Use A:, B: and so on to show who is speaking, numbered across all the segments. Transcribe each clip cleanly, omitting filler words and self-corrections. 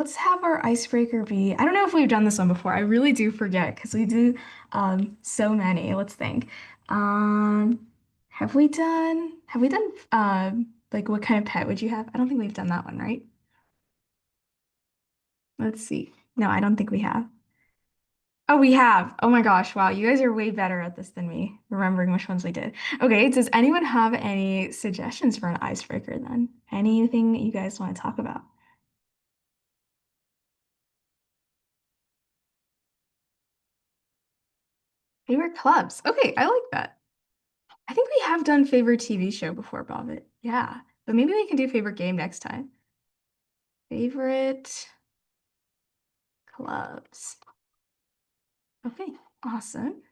A: Let's have our icebreaker be. I don't know if we've done this one before. I really do forget because we do so many. Let's think. Have we done like what kind of pet would you have? I don't think we've done that one, right? Let's see. No, I don't think we have. Oh, we have. Oh my gosh, wow. You guys are way better at this than me, remembering which ones we did. Okay, does anyone have any suggestions for an icebreaker then? Anything you guys want to talk about? Favorite clubs. Okay, I like that. I think we have done favorite TV show before, Bobbit. Yeah, but maybe we can do favorite game next time. Favorite clubs. Okay, awesome.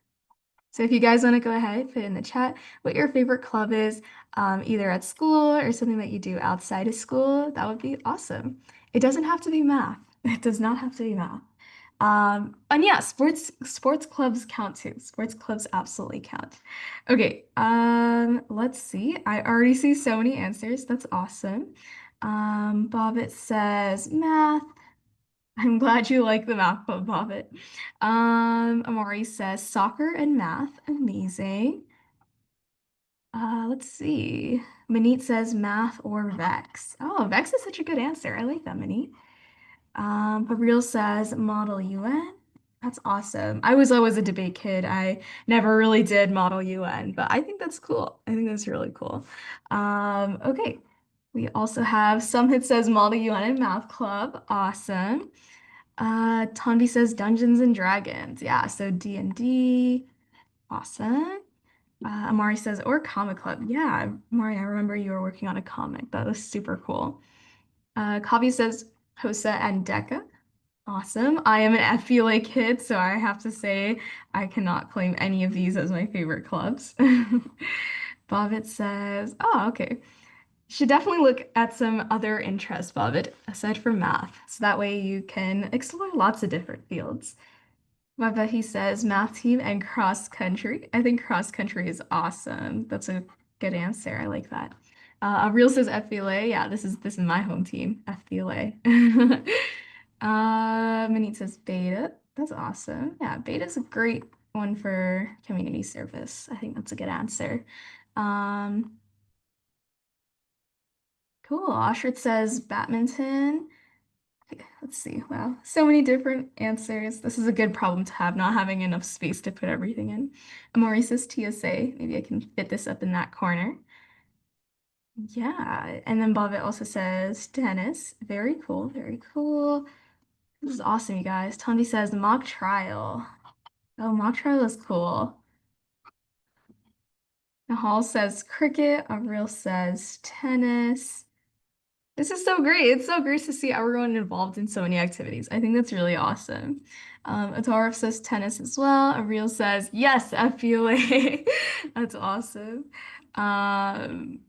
A: So if you guys want to go ahead, put in the chat what your favorite club is, either at school or something that you do outside of school. That would be awesome. It doesn't have to be math. It does not have to be math. And yeah, sports clubs count too. Sports clubs absolutely count. Okay, let's see. I already see so many answers. That's awesome. Bobbit says math. I'm glad you like the math club, Bobbit. Amari says soccer and math. Amazing. Let's see. Manit says math or Vex. Oh, Vex is such a good answer. I like that, Manit. Gabriel says Model UN. That's awesome. I was always a debate kid. I never really did Model UN, but I think that's cool. I think that's really cool. Okay. We also have some hit says Model UN and Math Club. Awesome. Tanvi says Dungeons and Dragons. Yeah, so D&D. Awesome. Amari says or Comic Club. Yeah, Amari, I remember you were working on a comic. That was super cool. Kavi says Hosa and Deca. Awesome. I am an FBLA kid, so I have to say I cannot claim any of these as my favorite clubs. Bobbit says, oh, okay. Should definitely look at some other interests, Bobbit, aside from math. So that way you can explore lots of different fields. But he says math team and cross country. I think cross country is awesome. That's a good answer. I like that. Real says FBLA. Yeah, this is my home team, FBLA. Manit says beta. That's awesome. Yeah, beta is a great one for community service. I think that's a good answer. Um, cool. Oshrit says badminton. Let's see. Wow. So many different answers. This is a good problem to have, not having enough space to put everything in. Amori says TSA. Maybe I can fit this up in that corner. Yeah. And then Bobbitt also says tennis. Very cool. Very cool. This is awesome, you guys. Tanvi says mock trial. Oh, mock trial is cool. Nahal says cricket. Avril says tennis. This is so great. It's so great to see everyone involved in so many activities. I think that's really awesome. Atarif says tennis as well. Ariel says, yes, FBLA. That's awesome. Um,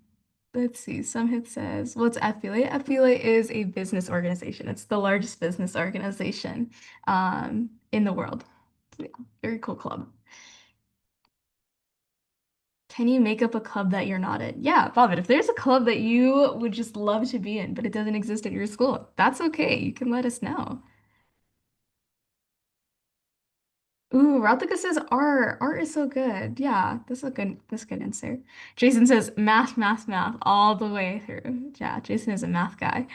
A: let's see. Some hit says, what's FBLA? FBLA is a business organization. It's the largest business organization in the world. Yeah, very cool club. Can you make up a club that you're not in? Yeah, Bobbit, if there's a club that you would just love to be in, but it doesn't exist at your school, that's okay. You can let us know. Ooh, Rautika says art. Art is so good. Yeah, that's a good answer. Jason says math, math, math all the way through. Yeah, Jason is a math guy.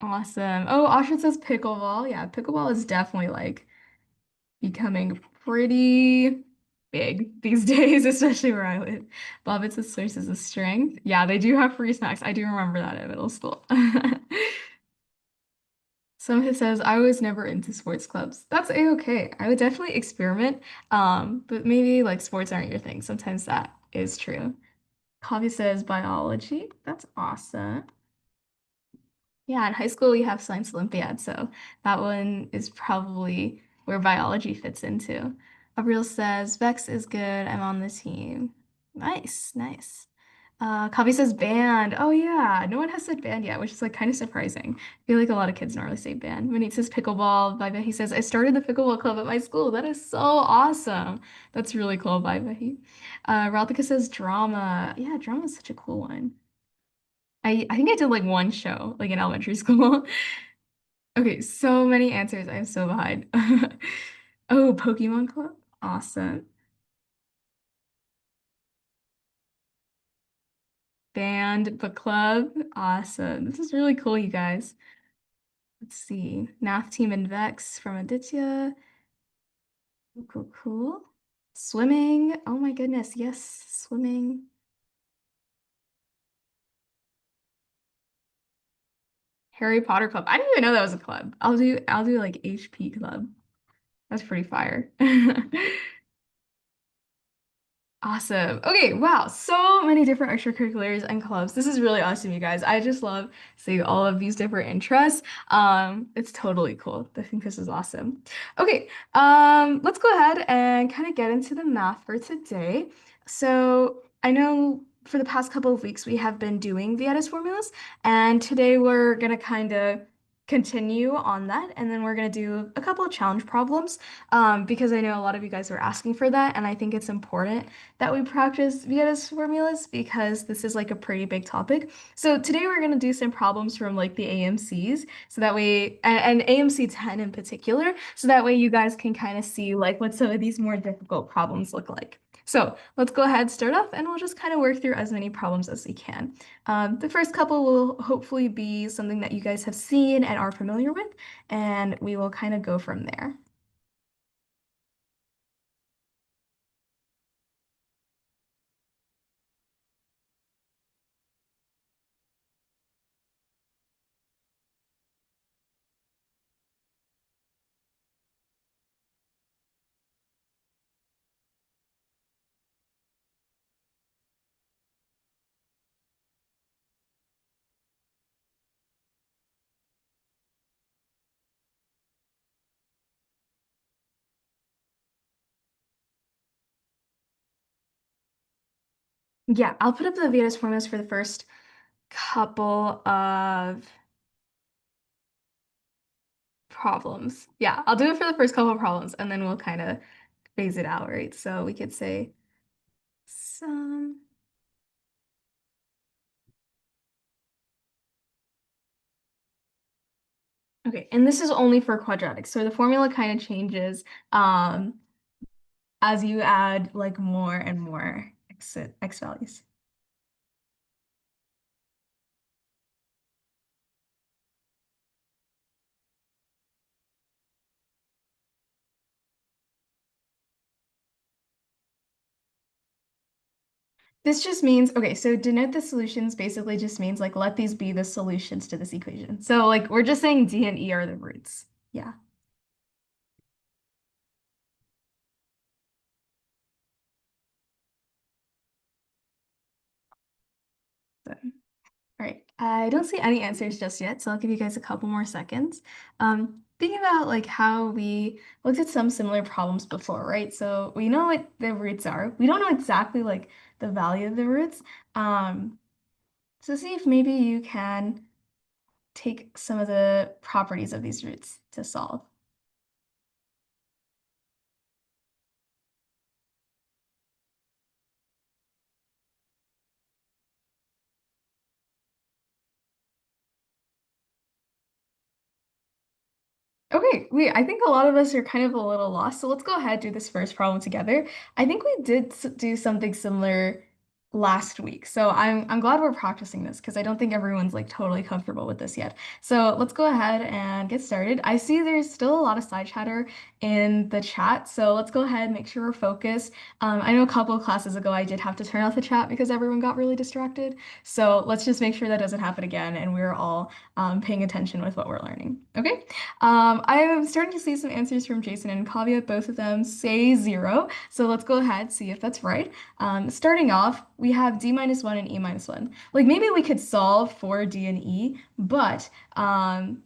A: Awesome. Oh, Ashton says pickleball. Yeah, pickleball is definitely like becoming pretty big these days, especially where I live. Bobbit's a sources of strength. Yeah, they do have free snacks. I do remember that at middle school. Someone says I was never into sports clubs. That's a-okay. I would definitely experiment. But maybe like sports aren't your thing. Sometimes that is true. Kavi says biology. That's awesome. Yeah, in high school we have science Olympiad, so that one is probably where biology fits into. Avril says Vex is good. I'm on the team. Nice, nice. Kavi says band. Oh yeah, no one has said band yet, which is like kind of surprising. I feel like a lot of kids don't really say band. Manit says pickleball. Bye he says I started the pickleball club at my school. That is so awesome. That's really cool. Bye Behi. Ralthika says drama. Yeah, drama is such a cool one. I think I did like one show, like in elementary school. Okay, so many answers. I'm so behind. Oh, Pokemon Club. Awesome. Band, book club. Awesome. This is really cool, you guys. Let's see. Math team and Vex from Aditya. Cool, cool, cool. Swimming. Oh my goodness. Yes, swimming. Harry Potter Club. I didn't even know that was a club. I'll do like HP Club. That's pretty fire. Awesome. Okay, wow. So many different extracurriculars and clubs. This is really awesome, you guys. I just love seeing all of these different interests. It's totally cool. I think this is awesome. Okay, let's go ahead and kind of get into the math for today. So I know for the past couple of weeks we have been doing Vieta's formulas, and today we're gonna kind of continue on that, and then we're gonna do a couple of challenge problems because I know a lot of you guys were asking for that, and I think it's important that we practice Vieta's formulas because this is like a pretty big topic. So today we're going to do some problems from like the AMCs so that way, and AMC 10 in particular, so that way you guys can kind of see like what some of these more difficult problems look like. So let's go ahead, start off, and we'll just kind of work through as many problems as we can. The first couple will hopefully be something that you guys have seen and are familiar with, and we will kind of go from there. Yeah, I'll put up the Vieta's formulas for the first couple of problems. Yeah, I'll do it for the first couple of problems and then we'll kind of phase it out, right? So we could say some. Okay, and this is only for quadratics. So the formula kind of changes as you add like more and more x values. This just means, okay, so denote the solutions basically just means like let these be the solutions to this equation. So like we're just saying D and E are the roots. Yeah. So all right, I don't see any answers just yet, so I'll give you guys a couple more seconds. Thinking about like how we looked at some similar problems before, right? So we know what the roots are. We don't know exactly like the value of the roots. Um, so see if maybe you can take some of the properties of these roots to solve. Okay, I think a lot of us are kind of a little lost, so let's go ahead and do this first problem together. I think we did do something similar last week, so I'm glad we're practicing this because I don't think everyone's like totally comfortable with this yet. So let's go ahead and get started. I see there's still a lot of side chatter in the chat, so let's go ahead and make sure we're focused. I know a couple of classes ago I did have to turn off the chat because everyone got really distracted, so let's just make sure that doesn't happen again and we're all paying attention with what we're learning. Okay? I'm starting to see some answers from Jason and Kavya. Both of them say 0. So let's go ahead, see if that's right. Starting off, we have D minus 1 and E minus 1. Like maybe we could solve for D and E, but I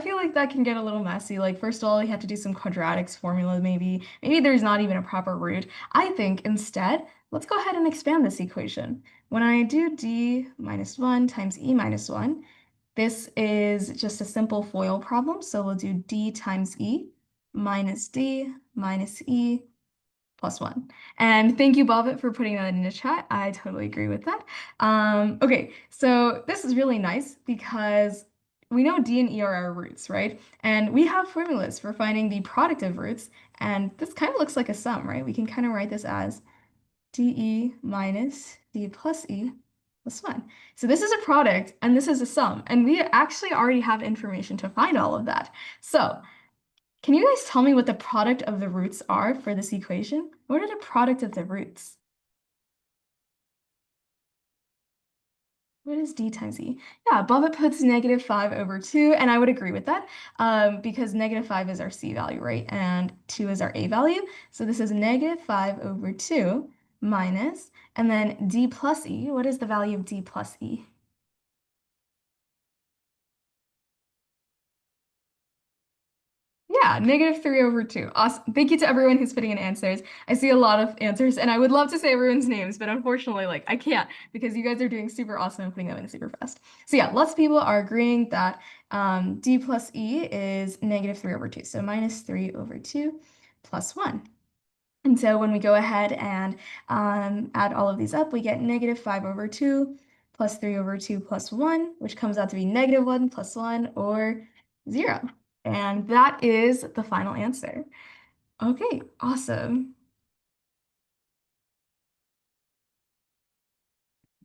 A: feel like that can get a little messy. Like first of all, we have to do some quadratics formula maybe. Maybe there's not even a proper root. I think instead, let's go ahead and expand this equation. When I do D minus 1 times E minus 1, this is just a simple FOIL problem, so we'll do D times E minus D minus E plus 1. And thank you, Bobbit, for putting that in the chat. I totally agree with that. Okay, so this is really nice because we know D and E are our roots, right? And we have formulas for finding the product of roots, and this kind of looks like a sum, right? We can kind of write this as DE minus D plus E plus 1. So this is a product, and this is a sum, and we actually already have information to find all of that. So can you guys tell me what the product of the roots are for this equation? What are the product of the roots? What is d times e? Yeah, Bubba puts -5/2, and I would agree with that because -5 is our c value, right? And 2 is our a value. So this is -5/2 minus, and then d plus e. What is the value of d plus e? Yeah, -3/2. Awesome. Thank you to everyone who's putting in answers. I see a lot of answers, and I would love to say everyone's names, but unfortunately, like I can't because you guys are doing super awesome and putting them in super fast. So yeah, lots of people are agreeing that d plus e is -3/2. So -3/2 plus 1. And so when we go ahead and add all of these up, we get -5/2 plus 3/2 plus 1, which comes out to be -1 plus 1, or 0. And that is the final answer. Okay, awesome.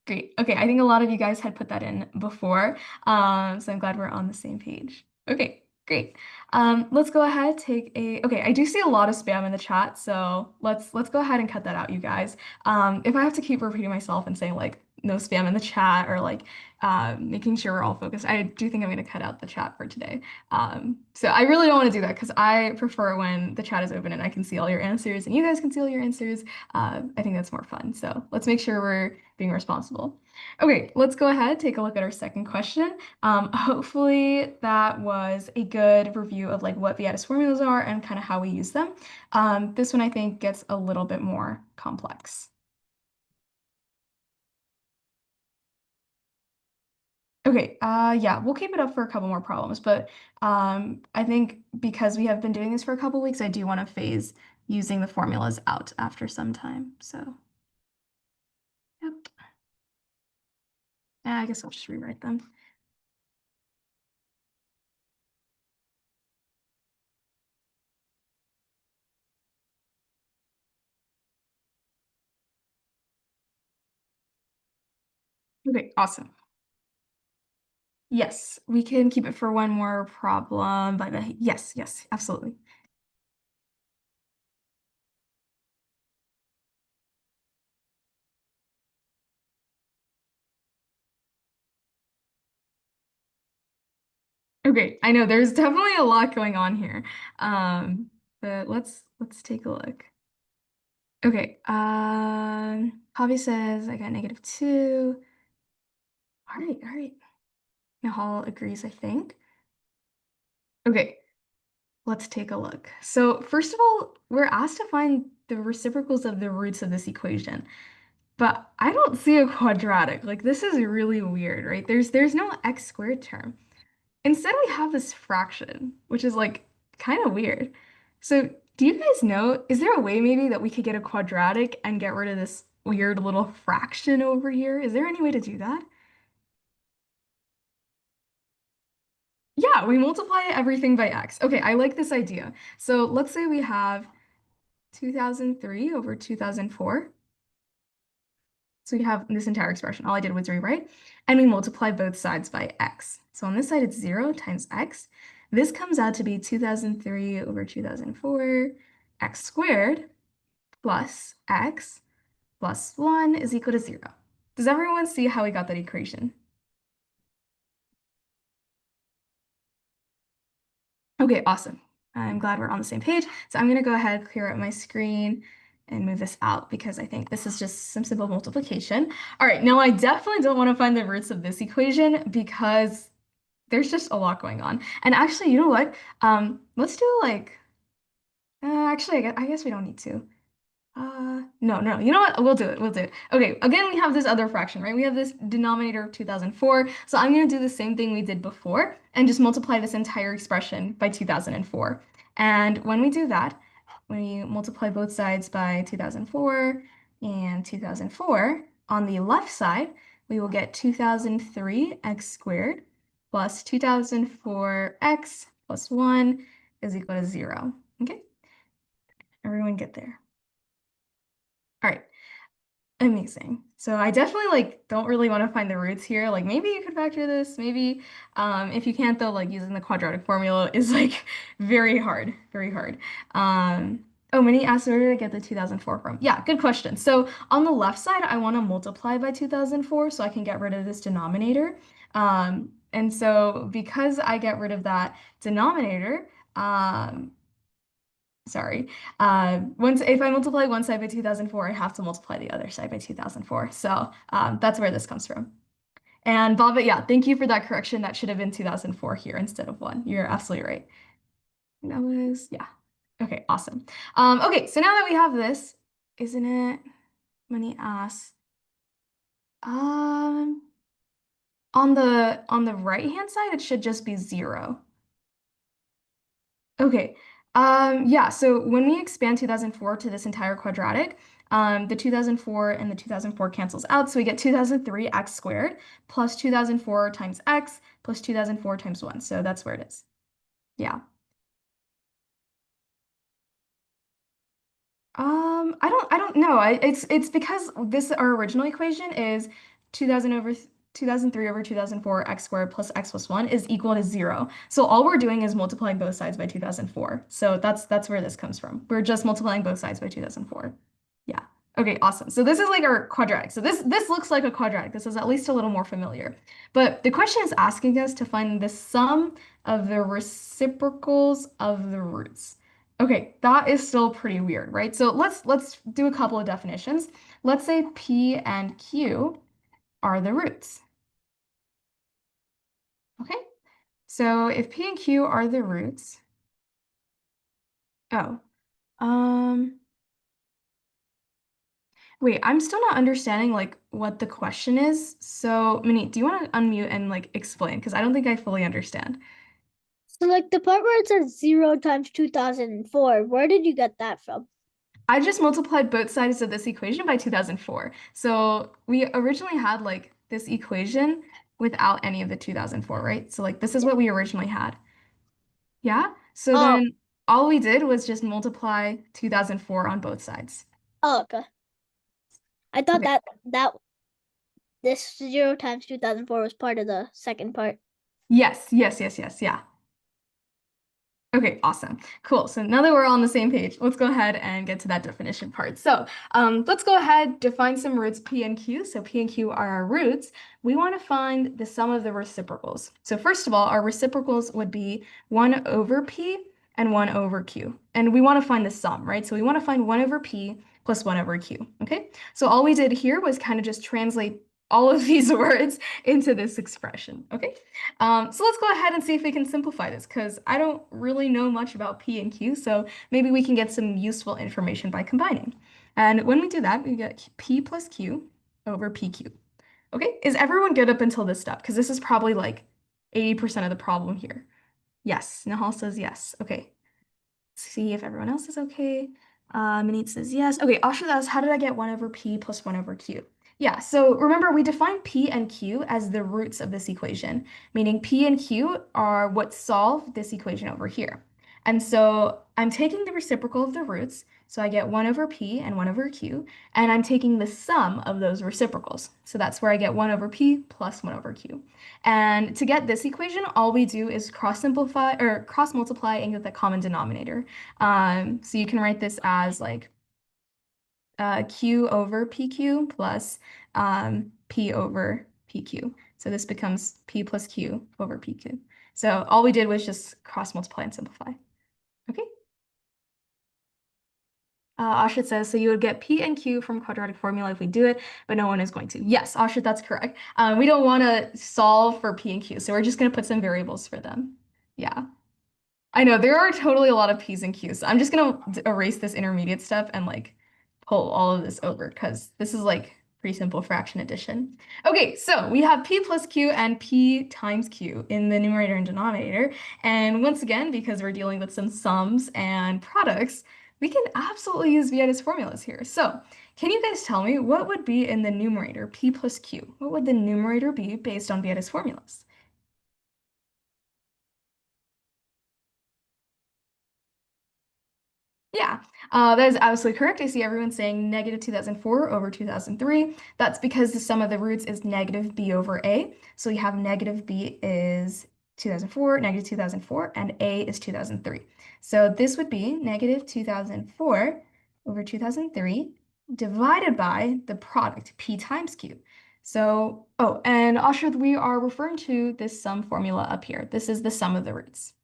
A: Great. Okay, I think a lot of you guys had put that in before, so I'm glad we're on the same page. Okay, great. Let's go ahead, take a, okay, I do see a lot of spam in the chat, so let's go ahead and cut that out, you guys. If I have to keep repeating myself and saying like no spam in the chat or like making sure we're all focused, I do think I'm gonna cut out the chat for today. So I really don't want to do that because I prefer when the chat is open and I can see all your answers and you guys can see all your answers. I think that's more fun. So let's make sure we're being responsible. Okay, let's go ahead, take a look at our second question. Hopefully that was a good review of like what Vieta's formulas are and kind of how we use them. This one I think gets a little bit more complex. Okay, yeah, we'll keep it up for a couple more problems, but I think because we have been doing this for a couple weeks, I do want to phase using the formulas out after some time. So, yep. I guess I'll just rewrite them. Okay, awesome. Yes, we can keep it for one more problem, but yes, yes, absolutely. Okay, I know there's definitely a lot going on here. But let's take a look. Okay, Hobby says I got -2. All right, all right. Nahal agrees, I think. Okay, let's take a look. So first of all, we're asked to find the reciprocals of the roots of this equation. But I don't see a quadratic. Like this is really weird, right? There's no x squared term. Instead, we have this fraction, which is like kind of weird. So, do you guys know, is there a way maybe that we could get a quadratic and get rid of this weird little fraction over here? Is there any way to do that? Yeah, we multiply everything by x. Okay, I like this idea. So let's say we have 2003 over 2004. So we have this entire expression. All I did was rewrite, and we multiply both sides by x. So on this side, it's 0 times x. This comes out to be 2003 over 2004, x squared plus x plus 1 is equal to 0. Does everyone see how we got that equation? Okay, awesome. I'm glad we're on the same page. So I'm going to go ahead, clear out my screen, and move this out because I think this is just some simple multiplication. All right, now I definitely don't want to find the roots of this equation because there's just a lot going on. And actually, you know what? Let's do like, actually, I guess we don't need to. No, no, you know what? We'll do it. We'll do it. Okay, again, we have this other fraction, right? We have this denominator of 2004. So I'm going to do the same thing we did before and just multiply this entire expression by 2004. And when we do that, when you multiply both sides by 2004 and 2004, on the left side, we will get 2003x squared plus 2004x plus 1 is equal to 0. Okay, everyone get there. All right. Amazing. So I definitely don't really want to find the roots here. Like maybe you could factor this, maybe if you can't though, like using the quadratic formula is like very hard, very hard. Oh, Minnie asked where did I get the 2004 from? Yeah, good question. So on the left side, I want to multiply by 2004 so I can get rid of this denominator. And so because I get rid of that denominator, sorry. Once if I multiply one side by 2004, I have to multiply the other side by 2004. So that's where this comes from. And Bava, yeah, thank you for that correction. That should have been 2004 here instead of 1. You're absolutely right. That was, yeah. Okay, awesome. Okay, so now that we have this, isn't it? Many asks. Um, on the right-hand side, it should just be 0. Okay. Yeah, so when we expand 2004 to this entire quadratic, the 2004 and the 2004 cancels out, so we get 2003 x squared plus 2004 times x plus 2004 times 1. So that's where it is. Yeah. I don't know. It's because this our original equation is 2000 over 2003 over 2004 x squared plus x plus 1 is equal to 0. So all we're doing is multiplying both sides by 2004. So that's where this comes from. We're just multiplying both sides by 2004. Yeah. Okay, awesome. So this is like our quadratic. So this looks like a quadratic. This is at least a little more familiar. But the question is asking us to find the sum of the reciprocals of the roots. Okay, that is still pretty weird, right? So let's do a couple of definitions. Let's say P and Q are the roots. Okay, so if P and Q are the roots, oh, um, wait, I'm still not understanding like what the question is. So, Minnie, do you want to unmute and like explain? Because I don't think I fully understand.
B: So like the part where it says 0 times 2004, where did you get that from?
A: I just multiplied both sides of this equation by 2004. So we originally had like this equation without any of the 2004, right? So like this is
B: Yeah.
A: what we originally had. Yeah. So
B: Oh,
A: then all we did was just multiply 2004 on both sides.
B: oh, okay. I thought
A: Okay.
B: that this 0 times 2004 was part of the second part.
A: Yes, yes, yes, yes. Yeah. Okay, awesome. Cool. So now that we're all on the same page, let's go ahead and get to that definition part. So let's go ahead, define some roots P and Q. So P and Q are our roots. We want to find the sum of the reciprocals. So first of all, our reciprocals would be 1 over P and 1 over Q. And we want to find the sum, right? So we want to find 1 over P plus 1 over Q. Okay? So all we did here was kind of just translate all of these words into this expression. Okay? So let's go ahead and see if we can simplify this because I don't really know much about P and Q, so maybe we can get some useful information by combining. And when we do that, we get P plus Q over PQ. Okay, is everyone good up until this step? Because this is probably like 80% of the problem here. Yes, Nahal says yes. Okay, see if everyone else is okay. Manit says yes. Okay, Asha asks, how did I get 1 over P plus 1 over Q? Yeah, so remember we defined P and Q as the roots of this equation, meaning P and Q are what solve this equation over here. And so I'm taking the reciprocal of the roots, so I get 1 over P and 1 over Q, and I'm taking the sum of those reciprocals. So that's where I get 1 over P plus 1 over Q. And to get this equation, all we do is cross simplify or cross multiply and get the common denominator. So you can write this as like Q over PQ plus P over PQ. So this becomes P plus Q over PQ. So all we did was just cross multiply and simplify. Okay. Ashit says, so you would get P and Q from quadratic formula if we do it, but no one is going to. Yes, Ashit, that's correct. We don't want to solve for P and Q, so we're just going to put some variables for them. Yeah. I know there are totally a lot of P's and Q's. So I'm just gonna erase this intermediate step and like pull all of this over because this is like pretty simple fraction addition. Okay, so we have P plus Q and P times Q in the numerator and denominator. And once again, because we're dealing with some sums and products, We can absolutely use Vieta's formulas here. So, can you guys tell me what would be in the numerator p plus q? What would the numerator be based on Vieta's formulas? Yeah, that is absolutely correct. I see everyone saying negative 2004 over 2003. That's because the sum of the roots is negative b over a. So we have negative b is 2004, negative 2004, and a is 2003. So this would be negative 2004 over 2003 divided by the product p times q. So, oh, and Ashra, we are referring to this sum formula up here. This is the sum of the roots.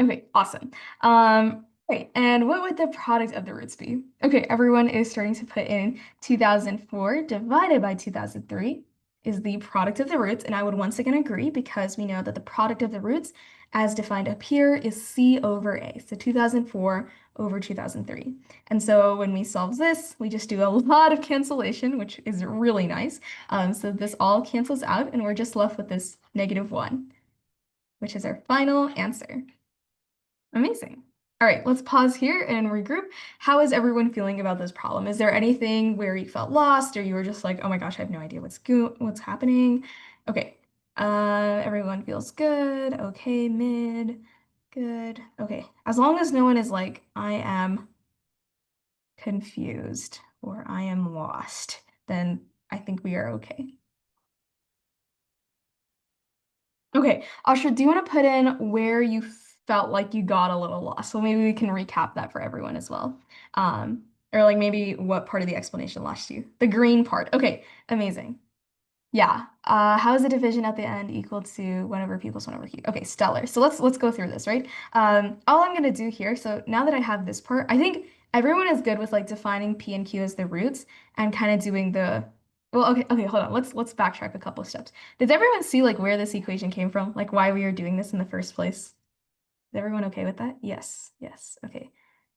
A: Okay, awesome. Great. And what would the product of the roots be? Okay, everyone is starting to put in 2004 divided by 2003 is the product of the roots. And I would once again agree because we know that the product of the roots, as defined up here, is C over A. So 2004 over 2003. And so when we solve this, we just do a lot of cancellation, which is really nice. So this all cancels out, and we're just left with this -1, which is our final answer. Amazing. All right, let's pause here and regroup. How is everyone feeling about this problem? Is there anything where you felt lost or you were just like, oh my gosh, I have no idea what's happening? Okay. Everyone feels good. Okay, mid. Good. Okay. As long as no one is like, I am confused or I am lost, then I think we are okay. Okay, Ashra, do you want to put in where you felt like you got a little lost? So maybe we can recap that for everyone as well. Or like maybe what part of the explanation lost you? The green part. Okay, amazing. Yeah. How is the division at the end equal to 1 over p plus 1 over q? Okay, stellar. So let's go through this, right? All I'm gonna do here, so now that I have this part, I think everyone is good with like defining p and q as the roots and kind of doing the well, okay, hold on. Let's backtrack a couple of steps. Does everyone see like where this equation came from? Like why we are doing this in the first place? Is everyone okay with that? Yes, yes, okay.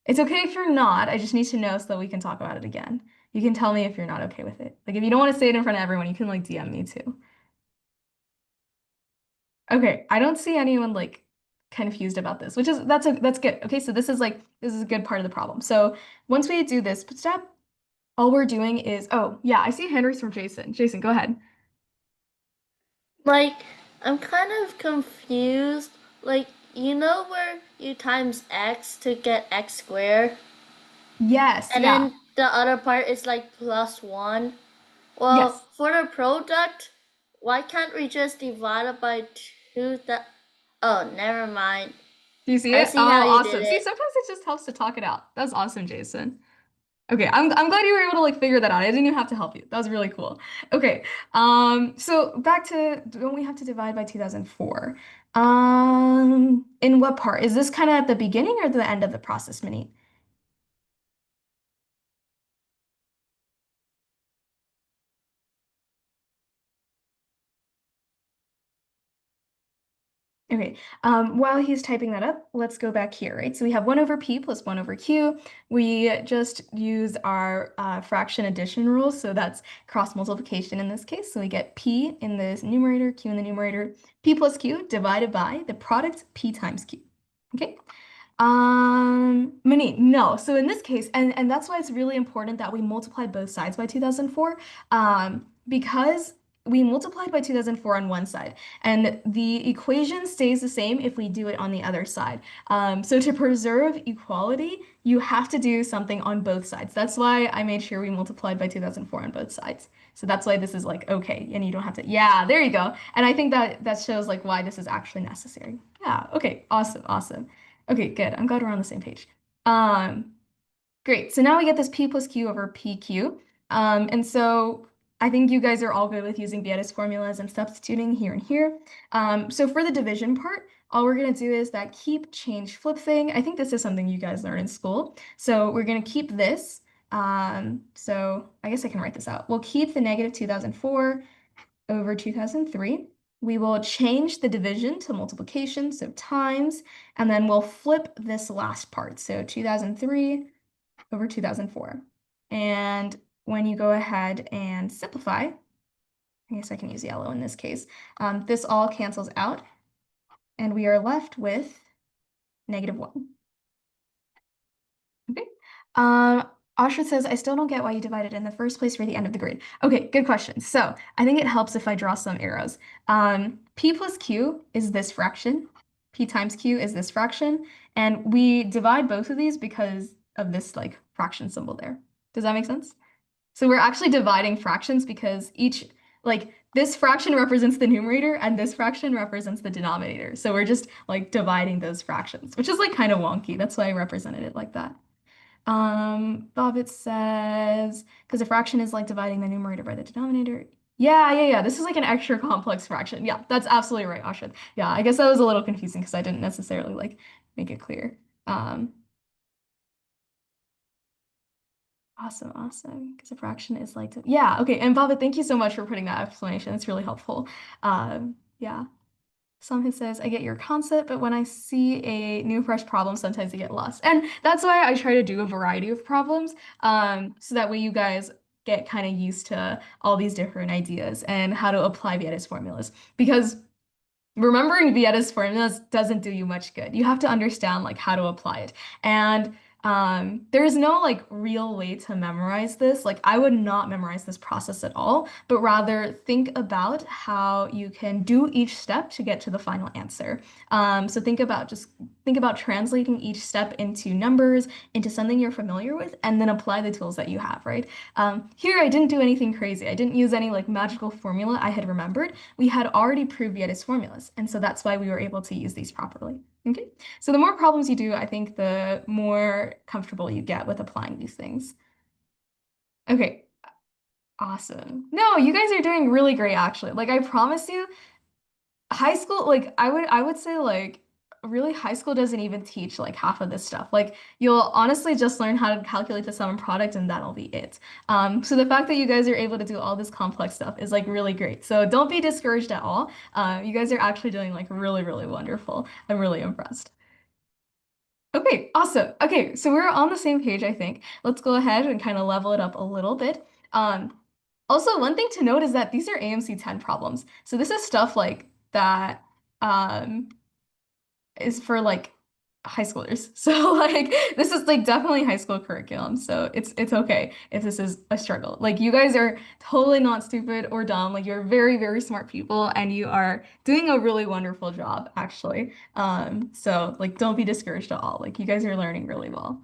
A: It's okay if you're not. I just need to know so that we can talk about it again. You can tell me if you're not okay with it. Like if you don't want to say it in front of everyone, you can like DM me too. Okay, I don't see anyone like confused about this, which is that's good. Okay, so this is a good part of the problem. So once we do this step, all we're doing is oh yeah, I see hand raised from Jason. Jason, go ahead.
C: Like, I'm kind of confused. Like, you know where you times x to get x squared?
A: Yes,
C: And
A: yeah.
C: then the other part is like plus 1. Well,
A: Yes.
C: for the product, why can't we just divide it by 2? Oh, never mind.
A: Do you see
C: I
A: it?
C: see how
A: Oh,
C: you did
A: awesome. See,
C: it.
A: sometimes it just helps to talk it out. That's awesome, Jason. Okay, I'm glad you were able to like figure that out. I didn't even have to help you. That was really cool. Okay, so back to don't we have to divide by 2004? In what part? Is this kind of at the beginning or the end of the process, Minnie? Okay, while he's typing that up, let's go back here, right? So we have 1 over p plus 1 over q. We just use our fraction addition rule, so that's cross multiplication in this case. So we get p in the numerator, q in the numerator, p plus q divided by the product p times q. Okay, Mini, no. So in this case, and that's why it's really important that we multiply both sides by 2004, because we multiplied by 2004 on one side, and the equation stays the same if we do it on the other side. So to preserve equality, you have to do something on both sides. That's why I made sure we multiplied by 2004 on both sides. So that's why this is like okay, and you don't have to. Yeah, there you go. And I think that shows like why this is actually necessary. Yeah. Okay. Awesome. Awesome. Okay, good. I'm glad we're on the same page. Um, Great. So now we get this p plus q over pq. And so I think you guys are all good with using Vieta's formulas and substituting here and here. So for the division part, all we're going to do is that keep, change, flip thing. I think this is something you guys learn in school. So we're going to keep this. So I guess I can write this out. We'll keep the negative 2004 over 2003. We will change the division to multiplication, so times, and then we'll flip this last part, so 2003 over 2004. And when you go ahead and simplify, I guess I can use yellow in this case, this all cancels out, and we are left with -1. Um, Ashra says, I still don't get why you divided in the first place for the end of the grade. Okay, good question. So I think it helps if I draw some arrows. P plus Q is this fraction. P times Q is this fraction. And we divide both of these because of this like fraction symbol there. Does that make sense? So we're actually dividing fractions because each, like this fraction represents the numerator and this fraction represents the denominator. So we're just like dividing those fractions, which is like kind of wonky. That's why I represented it like that. Bobbit says, because a fraction is like dividing the numerator by the denominator. Yeah. This is like an extra complex fraction. Yeah, that's absolutely right, Ashad. Yeah, I guess that was a little confusing because I didn't necessarily like make it clear. Um, awesome. Because a fraction is like, yeah, okay. And Bobbit, thank you so much for putting that explanation. It's really helpful. Yeah. Someone says, I get your concept, but when I see a new fresh problem, sometimes I get lost. And that's why I try to do a variety of problems, so that way you guys get kind of used to all these different ideas and how to apply Vieta's formulas. Because remembering Vieta's formulas doesn't do you much good. You have to understand like how to apply it. And there's no like real way to memorize this. Like I would not memorize this process at all, but rather think about how you can do each step to get to the final answer. So think about translating each step into numbers, into something you're familiar with, and then apply the tools that you have, right? Here I didn't do anything crazy. I didn't use any like magical formula I had remembered. We had already proved Vieta's formulas, and so that's why we were able to use these properly. Okay, so the more problems you do, I think the more comfortable you get with applying these things. Okay, awesome. No, you guys are doing really great, actually. Like I promise you, high school, like I would say like really high school doesn't even teach like half of this stuff. Like you'll honestly just learn how to calculate the sum and product and that'll be it. So the fact that you guys are able to do all this complex stuff is like really great. So don't be discouraged at all. You guys are actually doing like really wonderful. I'm really impressed. Okay, awesome. Okay, so we're on the same page, I think. Let's go ahead and kind of level it up a little bit. Also, one thing to note is that these are AMC 10 problems. So this is stuff like that um, is for like high schoolers. So like this is like definitely high school curriculum. So it's okay if this is a struggle. Like you guys are totally not stupid or dumb. Like you're very smart people and you are doing a really wonderful job actually. So like don't be discouraged at all. Like you guys are learning really well.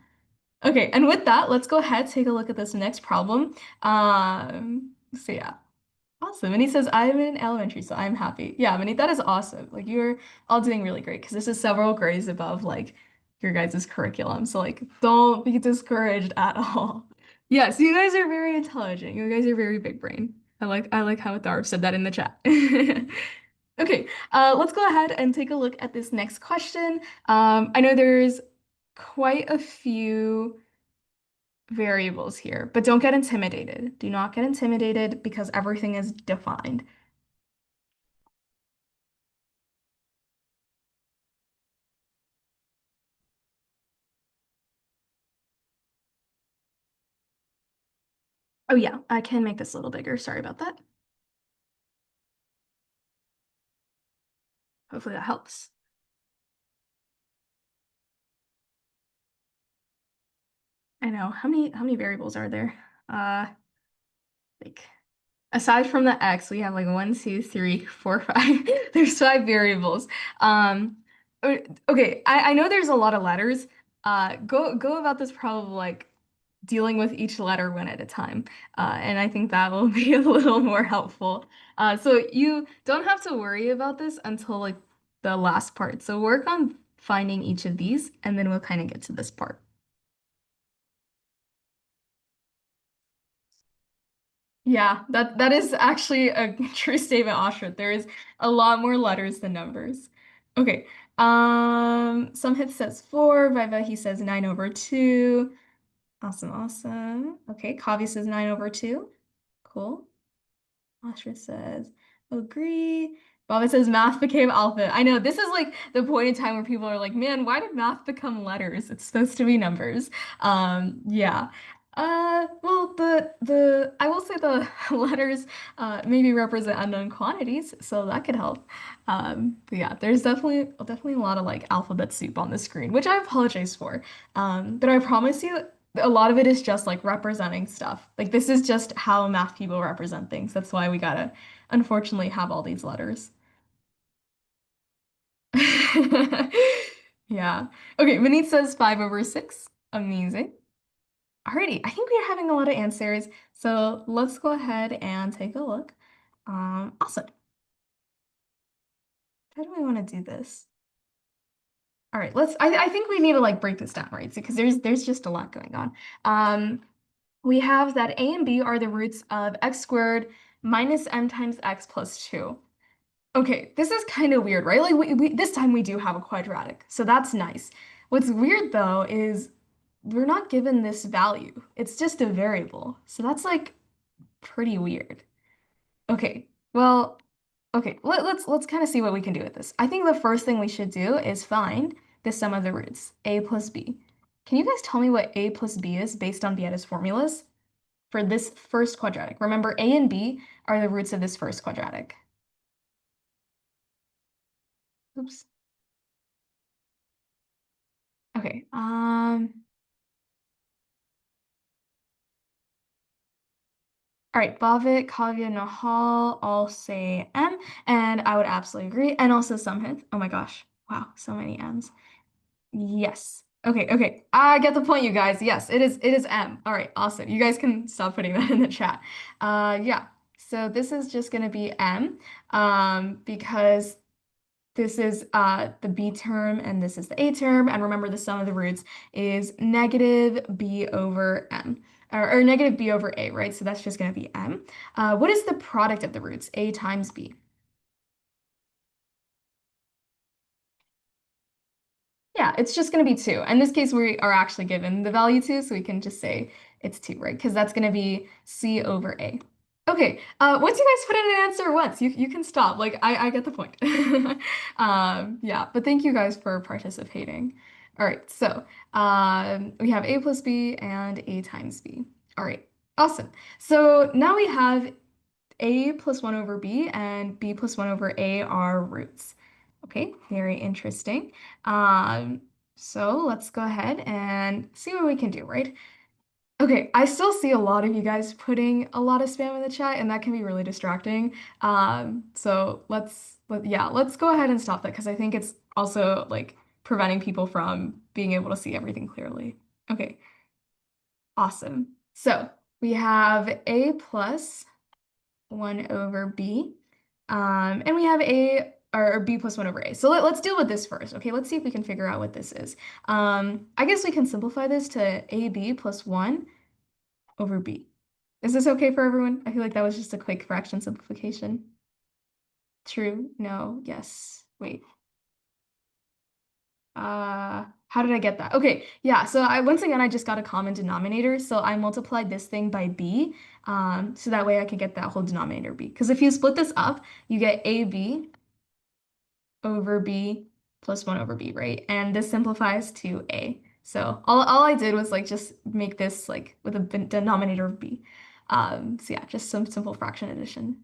A: Okay, and with that, let's go ahead take a look at this next problem. So yeah. Awesome. And he says, I'm in elementary, so I'm happy. Yeah, Minnie, that is awesome. Like you're all doing really great because this is several grades above like your guys' curriculum. So like don't be discouraged at all. Yes, you guys are very intelligent. You guys are very big brain. I like how Tharp said that in the chat. Okay, let's go ahead and take a look at this next question. I know there's quite a few variables here, but don't get intimidated. Do not get intimidated because everything is defined. Oh yeah, I can make this a little bigger. Sorry about that. Hopefully that helps. I know. How many variables are there? Like aside from the x, we have like one, two, three, four, five. There's five variables. Uh, okay, I know there's a lot of letters. Go about this problem like dealing with each letter one at a time. And I think that will be a little more helpful. So you don't have to worry about this until like the last part. So work on finding each of these, and then we'll kind of get to this part. Yeah, that is actually a true statement, Oshrit. There is a lot more letters than numbers. Okay. Some says 4, Viva he says 9/2. Awesome. Okay, Kavi says 9/2. Cool. Ashra says, agree. Baba says math became alpha. I know this is like the point in time where people are like, man, why did math become letters? It's supposed to be numbers. Yeah. Well, the I will say the letters maybe represent unknown quantities, so that could help. But yeah, there's definitely a lot of like alphabet soup on the screen, which I apologize for. But I promise you, a lot of it is just like representing stuff. Like this is just how math people represent things. That's why we gotta, unfortunately, have all these letters. Yeah. Okay, Manit says 5/6. Amazing. Alrighty, I think we're having a lot of answers. So let's go ahead and take a look. Awesome. How do we want to do this? All right, I think we need to like break this down, right? Because there's just a lot going on. Um, we have that a and b are the roots of x squared minus m times x plus 2. Okay, this is kind of weird, right? Like this time we do have a quadratic, so that's nice. What's weird though is we're not given this value. It's just a variable. So that's like pretty weird. Okay, well, okay, let's kind of see what we can do with this. I think the first thing we should do is find the sum of the roots, a plus b. Can you guys tell me what a plus b is based on Vieta's formulas for this first quadratic? Remember, a and b are the roots of this first quadratic. Oops. Okay, all right, Bhavik, Kavya, Nahal all say M, and I would absolutely agree. And also Samhit. Oh my gosh. Wow, so many M's. Yes. Okay, okay. I get the point, you guys. Yes, it is M. All right, awesome. You guys can stop putting that in the chat. Yeah. So this is just gonna be M, because this is the B term and this is the A term. And remember, the sum of the roots is negative B over M, or negative B over A, right? So that's just going to be M. What is the product of the roots? A times B. Yeah, it's just going to be 2. In this case, we are actually given the value 2, so we can just say it's 2, right? Because that's going to be C over A. Okay, once you guys put in an answer once, you can stop. Like, I get the point. Yeah, but thank you guys for participating. All right, so we have A plus B and A times B. All right, awesome. So now we have A plus 1 over B and B plus 1 over A are roots. Okay, very interesting. Um, so let's go ahead and see what we can do, right? Okay, I still see a lot of you guys putting a lot of spam in the chat, and that can be really distracting. So yeah, let's go ahead and stop that because I think it's also like preventing people from being able to see everything clearly. Okay, awesome. So we have A plus 1 over B. And we have A or B plus 1 over A. So let's deal with this first. Okay, let's see if we can figure out what this is. I guess we can simplify this to AB plus 1 over B. Is this okay for everyone? I feel like that was just a quick fraction simplification. True, no, yes. Wait. How did I get that? Okay, yeah, so once again I just got a common denominator, so I multiplied this thing by b, so that way I could get that whole denominator b. Because if you split this up, you get ab over b plus 1 over b, right? And this simplifies to a. So all I did was like just make this like with a denominator of b. So yeah, just some simple fraction addition.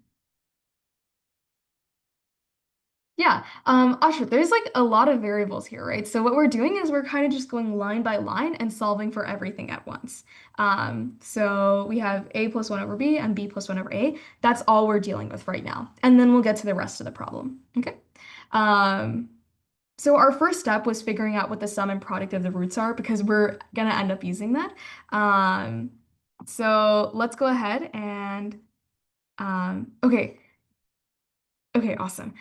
A: Yeah, Ashra, there's like a lot of variables here, right? So what we're doing is we're kind of just going line by line and solving for everything at once. So we have a plus 1 over b and b plus 1 over a. That's all we're dealing with right now. And then we'll get to the rest of the problem, okay? Um, so our first step was figuring out what the sum and product of the roots are because we're gonna end up using that. Um, so let's go ahead and, okay. Okay, awesome.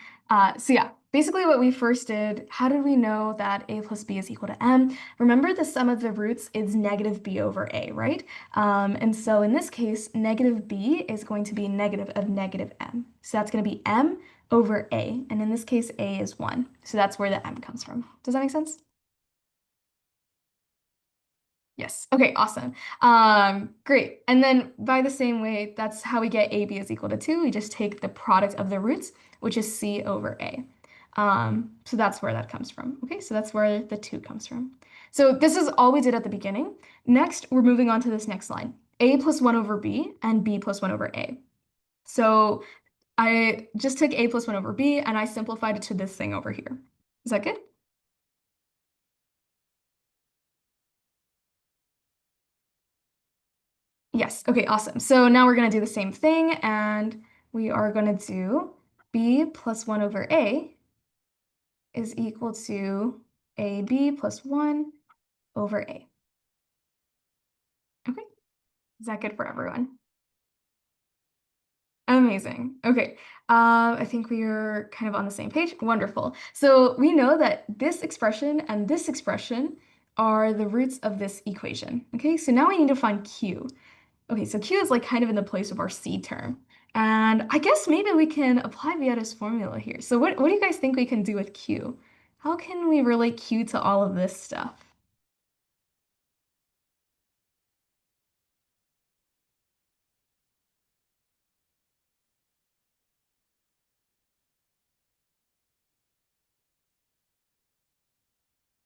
A: So yeah, basically what we first did, how did we know that a plus b is equal to m? Remember the sum of the roots is negative b over a, right? And so in this case, negative b is going to be negative of negative m. So that's going to be m over a. And in this case, a is 1. So that's where the m comes from. Does that make sense? Yes. Okay, awesome. Great. And then by the same way, that's how we get AB is equal to 2. We just take the product of the roots, which is C over A. So that's where that comes from. Okay, so that's where the 2 comes from. So this is all we did at the beginning. Next, we're moving on to this next line. A plus 1 over B and B plus 1 over A. So I just took A plus 1 over B and I simplified it to this thing over here. Is that good? Yes. Okay, awesome. So now we're going to do the same thing, and we are going to do b plus 1 over a is equal to ab plus 1 over a. Okay, is that good for everyone? Amazing. Okay, I think we are kind of on the same page. Wonderful. So we know that this expression and this expression are the roots of this equation. Okay, so now we need to find q. Okay, so q is like kind of in the place of our c term. And I guess maybe we can apply Vieta's formula here. So what do you guys think we can do with q? How can we relate q to all of this stuff?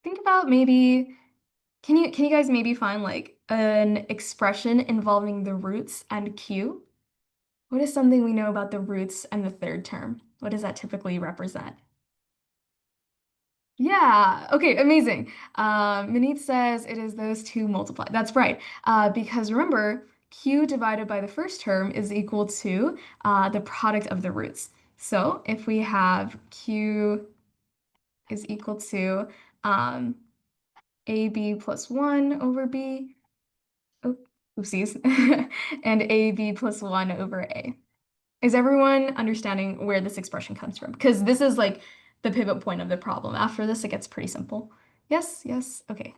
A: Think about maybe, can you guys maybe find like an expression involving the roots and q? What is something we know about the roots and the third term? What does that typically represent? Yeah, okay, amazing. Manit says it is those two multiplied. That's right, because remember, q divided by the first term is equal to the product of the roots. So if we have q is equal to um, ab plus 1 over b, oh, oopsies, and ab plus 1 over a. Is everyone understanding where this expression comes from? Because this is like the pivot point of the problem. After this, it gets pretty simple. Yes, yes, okay.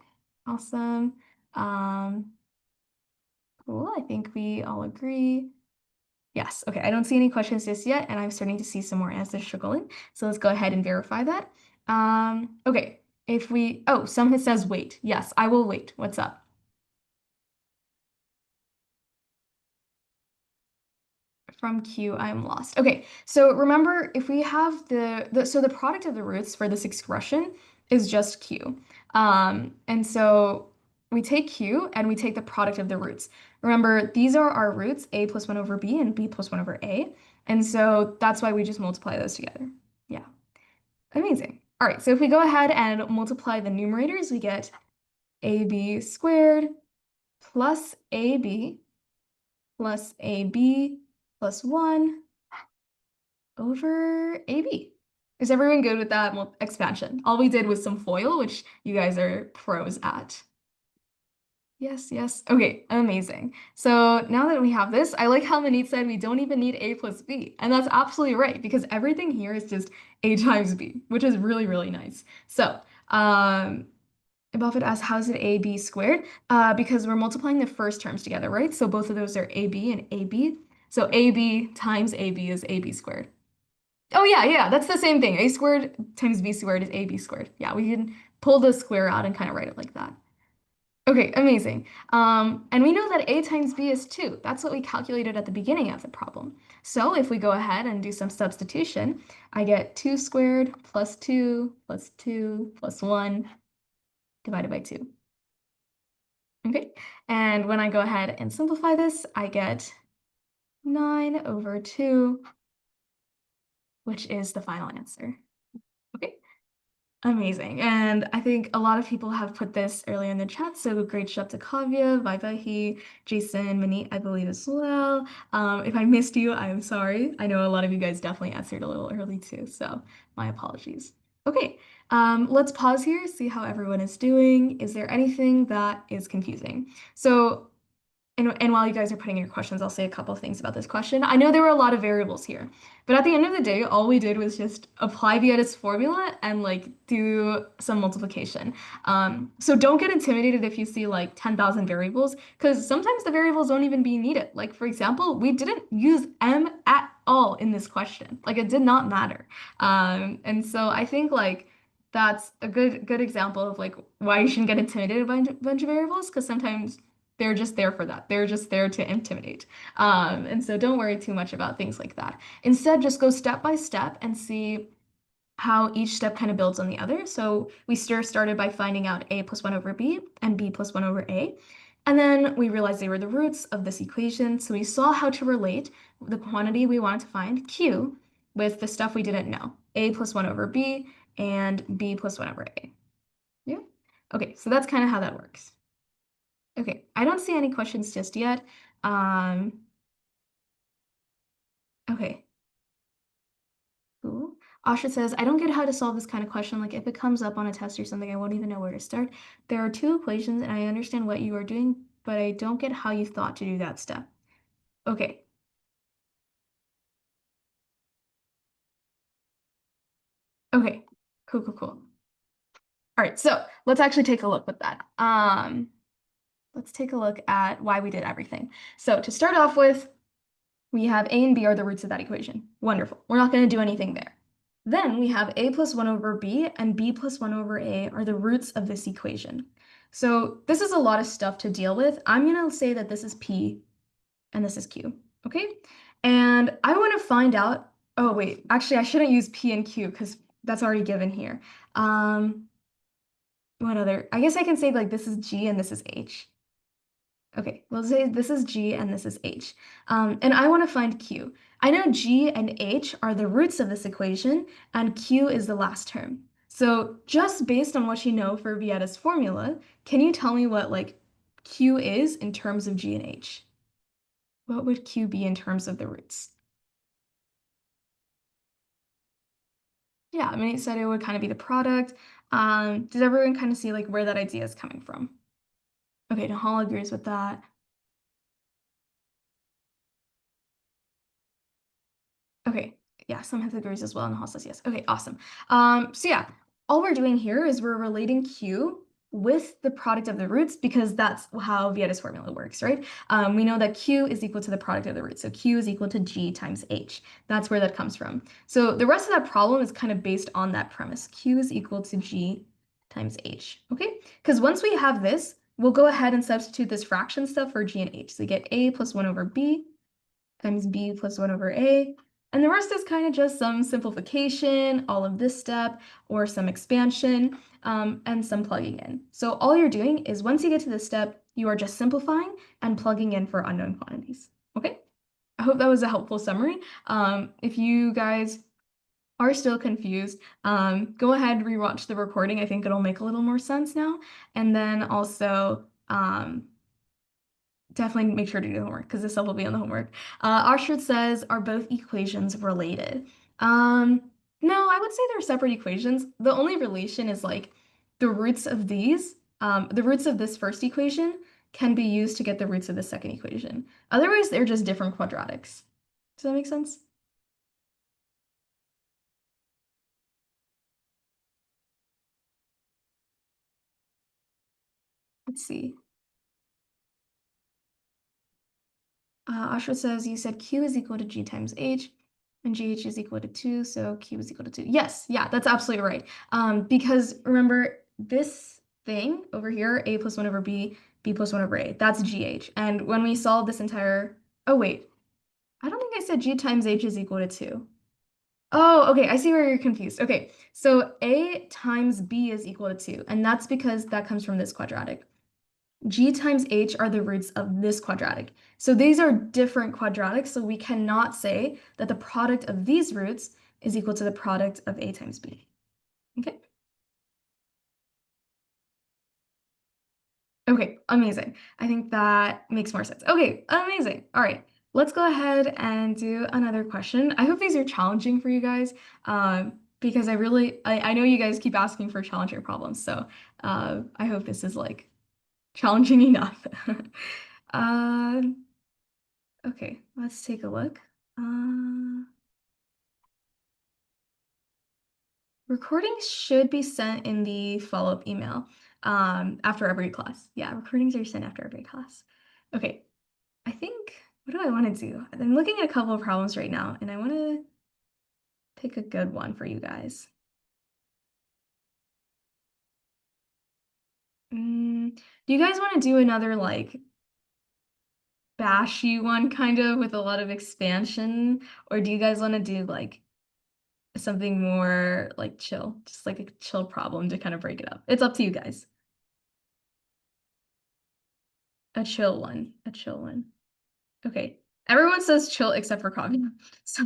A: Awesome. Um, cool. I think we all agree. Yes, okay. I don't see any questions just yet, and I'm starting to see some more answers trickle in. So let's go ahead and verify that. Okay. If we, oh, someone says wait. Yes, I will wait. What's up? From Q, I'm lost. Okay, so remember if we have so the product of the roots for this expression is just Q. And so we take Q and we take the product of the roots. Remember, these are our roots, a plus 1 over b and b plus 1 over a. And so that's why we just multiply those together. Yeah, amazing. All right, so if we go ahead and multiply the numerators, we get ab squared plus ab plus ab plus 1 over AB. Is everyone good with that expansion? All we did was some FOIL, which you guys are pros at. Yes, yes. Okay, amazing. So now that we have this, I like how Manit said we don't even need a plus b. And that's absolutely right, because everything here is just a times b, which is really, really nice. So Buffett asks, how is it ab squared? Because we're multiplying the first terms together, right? So both of those are ab and ab. So ab times ab is ab squared. Oh yeah, yeah, that's the same thing. A squared times b squared is ab squared. Yeah, we can pull the square out and kind of write it like that. Okay, amazing. And we know that a times b is 2. That's what we calculated at the beginning of the problem. So if we go ahead and do some substitution, I get 2 squared plus 2 plus 2 plus 1 divided by 2. Okay, and when I go ahead and simplify this, I get 9 over 2, which is the final answer. Okay. Amazing. And I think a lot of people have put this earlier in the chat, so great job to Kavya, Vaivahi, Jason, Manit, I believe as well. If I missed you, I'm sorry. I know a lot of you guys definitely answered a little early too, so my apologies. Okay, let's pause here, see how everyone is doing. Is there anything that is confusing? So and while you guys are putting in your questions, I'll say a couple of things about this question. I know there were a lot of variables here, but at the end of the day, all we did was just apply Vieta's formula and like do some multiplication. So don't get intimidated if you see like 10,000 variables, because sometimes the variables don't even be needed. Like for example, we didn't use m at all in this question. Like it did not matter. And so I think like that's a good example of like why you shouldn't get intimidated by a bunch of variables, because sometimes they're just there for that. They're just there to intimidate. And so don't worry too much about things like that. Instead, just go step by step and see how each step kind of builds on the other. So we started by finding out a plus 1 over b and b plus 1 over a. And then we realized they were the roots of this equation. So we saw how to relate the quantity we wanted to find, q, with the stuff we didn't know, a plus 1 over b and b plus 1 over a. Yeah. Okay, so that's kind of how that works. Okay, I don't see any questions just yet. Um, okay, cool. Asha says, I don't get how to solve this kind of question. Like if it comes up on a test or something, I won't even know where to start. There are two equations and I understand what you are doing, but I don't get how you thought to do that step. Okay. Okay. Cool, cool, cool. All right, so let's actually take a look with that. Let's take a look at why we did everything. So to start off with, we have a and b are the roots of that equation. Wonderful. We're not going to do anything there. Then we have a plus 1 over b and b plus 1 over a are the roots of this equation. So this is a lot of stuff to deal with. I'm going to say that this is p and this is q, okay? And I want to find out, oh wait, actually I shouldn't use p and q because that's already given here. What other? I guess I can say like this is G and this is H. Okay, we'll say this is G and this is H. And I want to find Q. I know G and H are the roots of this equation, and Q is the last term. So just based on what you know for Vietta's formula, can you tell me what like Q is in terms of G and H? What would Q be in terms of the roots? Yeah, I mean, it said it would kind of be the product. Does everyone kind of see like where that idea is coming from? Okay, Nahal agrees with that. Okay, yeah, some have agrees as well, and the says yes. Okay, awesome. So yeah, all we're doing here is we're relating Q with the product of the roots because that's how Vietta's formula works, right? We know that Q is equal to the product of the roots, so Q is equal to G times H. That's where that comes from. So the rest of that problem is kind of based on that premise. Q is equal to G times H, okay? Because once we have this, we'll go ahead and substitute this fraction stuff for G and H. So we get A plus 1 over B times B plus 1 over A. And the rest is kind of just some simplification, all of this step, or some expansion, and some plugging in. So all you're doing is once you get to this step, you are just simplifying and plugging in for unknown quantities. Okay? I hope that was a helpful summary. If you guys are still confused, go ahead and rewatch the recording. I think it'll make a little more sense now. And then also, definitely make sure to do the homework because this stuff will be on the homework. Oxford says, are both equations related? No, I would say they're separate equations. The only relation is like the roots of these, the roots of this first equation can be used to get the roots of the second equation. Otherwise, they're just different quadratics. Does that make sense? Let's see. Ashra says you said Q is equal to G times H and GH is equal to 2, so Q is equal to 2. Yes, yeah, that's absolutely right. Because remember this thing over here, A plus 1 over B, B plus 1 over A, that's GH. And when we solve this entire, oh wait, I don't think I said G times H is equal to 2. Oh, okay, I see where you're confused. Okay, so A times B is equal to 2, and that's because that comes from this quadratic. G times H are the roots of this quadratic. So these are different quadratics, so we cannot say that the product of these roots is equal to the product of A times B. Okay? Okay, amazing. I think that makes more sense. Okay, amazing. All right, let's go ahead and do another question. I hope these are challenging for you guys because I know you guys keep asking for challenging problems, so I hope this is like challenging enough. Uh, Okay, let's take a look. Recordings should be sent in the follow-up email after every class. Yeah, recordings are sent after every class. Okay, I think, what do I want to do? I'm looking at a couple of problems right now, and I want to pick a good one for you guys. Do you guys want to do another like bashy one kind of with a lot of expansion? Or do you guys want to do like something more like chill, just like a chill problem to kind of break it up. It's up to you guys. A chill one, a chill one. Okay. Everyone says chill except for Kavya. So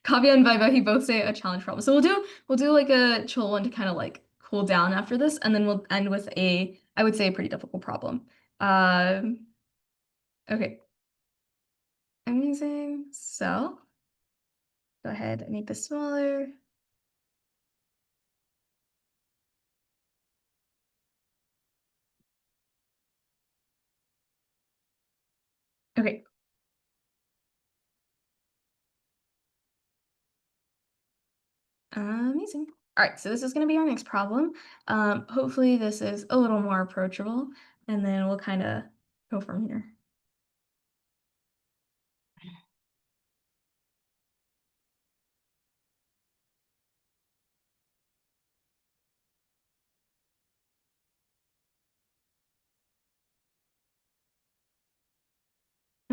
A: Kavya and Viva, both say a challenge problem. So we'll do like a chill one to kind of like cool down after this, and then we'll end with I would say a pretty difficult problem. Okay. Amazing. So go ahead and make this smaller. Okay. Amazing. All right, so this is going to be our next problem. Hopefully this is a little more approachable, and then we'll kind of go from here.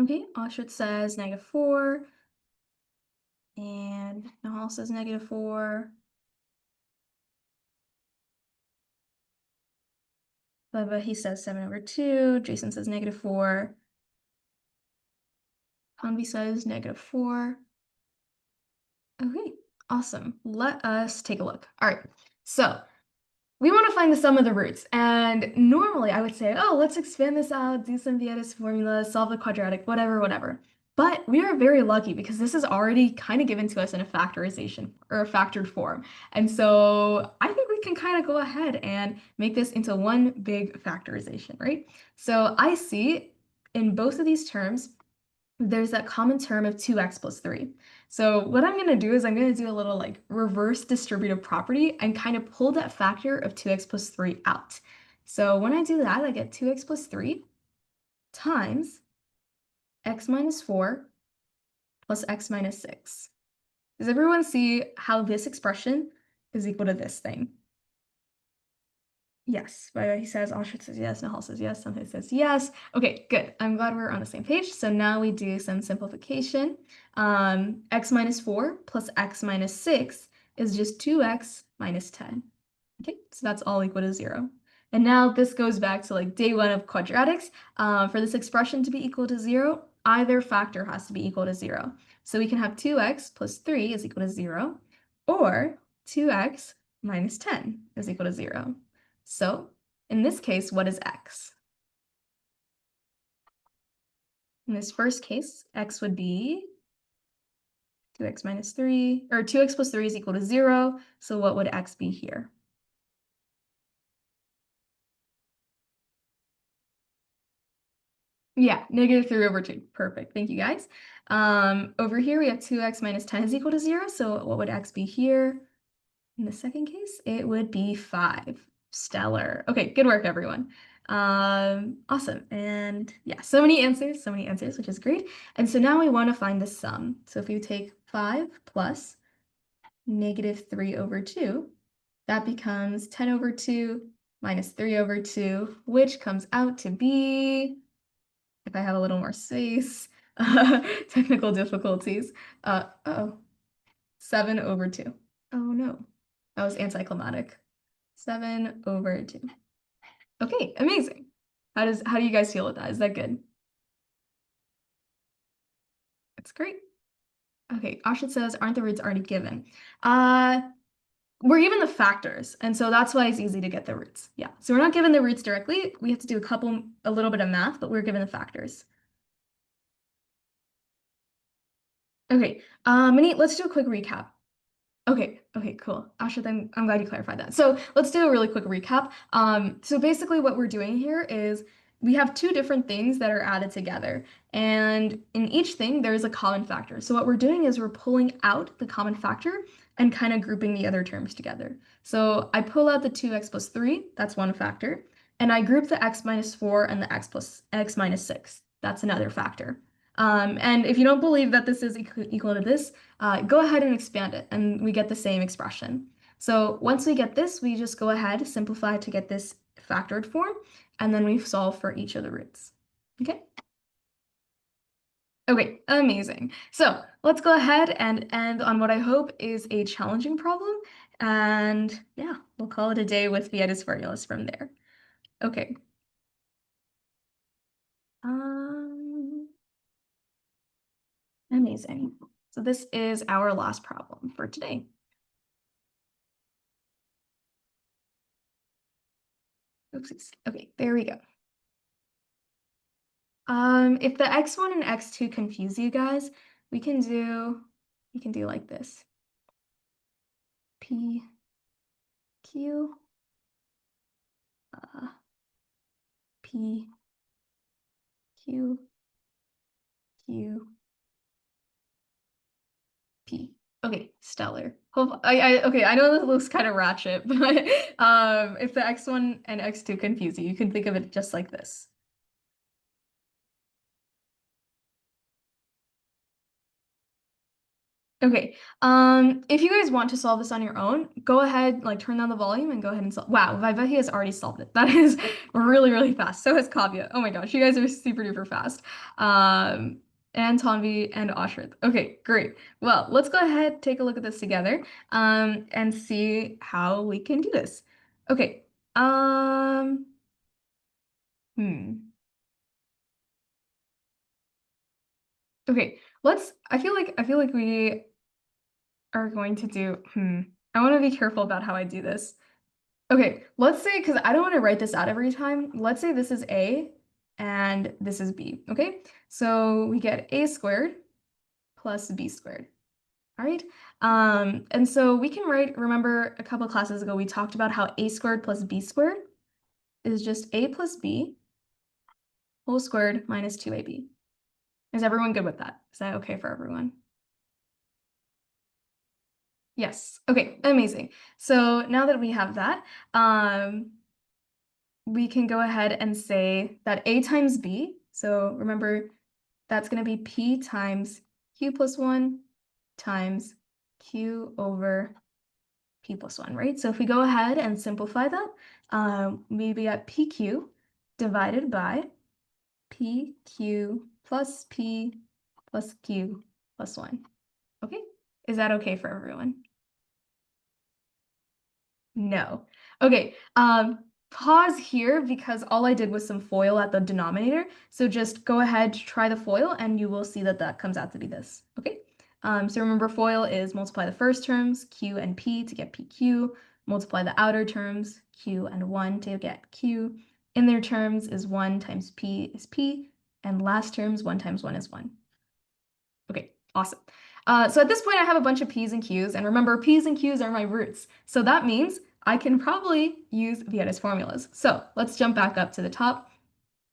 A: Okay, Oshrit says -4, and Nahal says -4. Bubba, he says 7/2. Jason says -4. Hanvi says -4. Okay, awesome. Let us take a look. All right, so we want to find the sum of the roots. And normally I would say, oh, let's expand this out, do some Vieta's formula, solve the quadratic, whatever, whatever. But we are very lucky because this is already kind of given to us in a factorization or a factored form. And so I think we can kind of go ahead and make this into one big factorization, right? So I see in both of these terms, there's that common term of 2x plus 3. So what I'm going to do is I'm going to do a little like reverse distributive property and kind of pull that factor of 2x plus 3 out. So when I do that, I get 2x plus 3 times x minus 4 plus x minus 6. Does everyone see how this expression is equal to this thing? Yes, he says, Oshrit says yes, Nahal says yes, Something says yes. Okay, good. I'm glad we're on the same page. So now we do some simplification. X minus 4 plus x minus 6 is just 2x minus 10. Okay, so that's all equal to 0. And now this goes back to like day one of quadratics. For this expression to be equal to 0, either factor has to be equal to 0. So we can have 2x plus 3 is equal to 0, or 2x minus 10 is equal to 0. So in this case, what is x? In this first case, x would be 2x minus 3, or 2x plus 3 is equal to 0. So what would x be here? Yeah, -3/2. Perfect. Thank you, guys. Over here, we have 2x minus 10 is equal to 0. So what would x be here? In the second case, it would be 5. Stellar. Okay, good work, everyone. Awesome. And yeah, so many answers, which is great. And so now we want to find the sum. So if you take 5 plus -3/2, that becomes 10/2 minus 3/2, which comes out to be, if I have a little more space, technical difficulties. Uh-oh, 7/2. Oh no, that was anticlimactic. 7/2. Okay, amazing. How do you guys feel with that? Is that good? That's great. Okay, Ashit says, aren't the roots already given? We're given the factors, and so that's why it's easy to get the roots. Yeah, so we're not given the roots directly. We have to do a little bit of math, but we're given the factors. Okay, Minnie, let's do a quick recap. Okay, cool. Asha, I'm glad you clarified that. So let's do a really quick recap. So basically what we're doing here is we have two different things that are added together. And in each thing, there's a common factor. So what we're doing is we're pulling out the common factor and kind of grouping the other terms together. So I pull out the 2x plus 3, that's one factor. And I group the x minus 4 and the x minus 6. That's another factor. And if you don't believe that this is equal to this, go ahead and expand it, and we get the same expression. So once we get this, we just go ahead, simplify to get this factored form, and then we solve for each of the roots. Okay? Okay, amazing. So let's go ahead and end on what I hope is a challenging problem. And yeah, we'll call it a day with Vieta's formulas from there. Okay. Amazing. So this is our last problem for today. Oopsies. Okay, there we go. If the x1 and x2 confuse you guys, we can do like this. P, Q, P, Q, Q, P. Okay, stellar. Okay, I know this looks kind of ratchet, but if the x1 and x2 confuse you, you can think of it just like this. Okay, if you guys want to solve this on your own, go ahead, like turn down the volume and go ahead and solve. Wow, Vivahi has already solved it. That is really, really fast. So has Kavya. Oh my gosh, you guys are super duper fast. And Tanvi and Ashrith. Okay, great. Well, let's go ahead, take a look at this together, and see how we can do this. Okay, hmm. Okay, I feel like we are going to do, I want to be careful about how I do this. Okay, let's say, because I don't want to write this out every time, let's say this is A and this is B, okay? So we get A squared plus B squared, all right? And so we can remember a couple classes ago, we talked about how A squared plus B squared is just A plus B whole squared minus 2AB. Is everyone good with that? Is that okay for everyone? Yes. Okay, amazing. So now that we have that, we can go ahead and say that A times B, so remember that's going to be P times Q plus 1 times Q over P plus 1, right? So if we go ahead and simplify that, we get PQ divided by PQ plus P plus Q plus 1. Okay? Is that okay for everyone? No. Okay, pause here because all I did was some FOIL at the denominator. So just go ahead, try the FOIL, and you will see that that comes out to be this. Okay, so remember FOIL is multiply the first terms, Q and P to get PQ, multiply the outer terms, Q and 1 to get Q. In their terms is 1 times P is P, and last terms 1 times 1 is 1. Okay, awesome. So at this point, I have a bunch of P's and Q's, and remember, P's and Q's are my roots. So that means I can probably use Vieta's formulas. So let's jump back up to the top.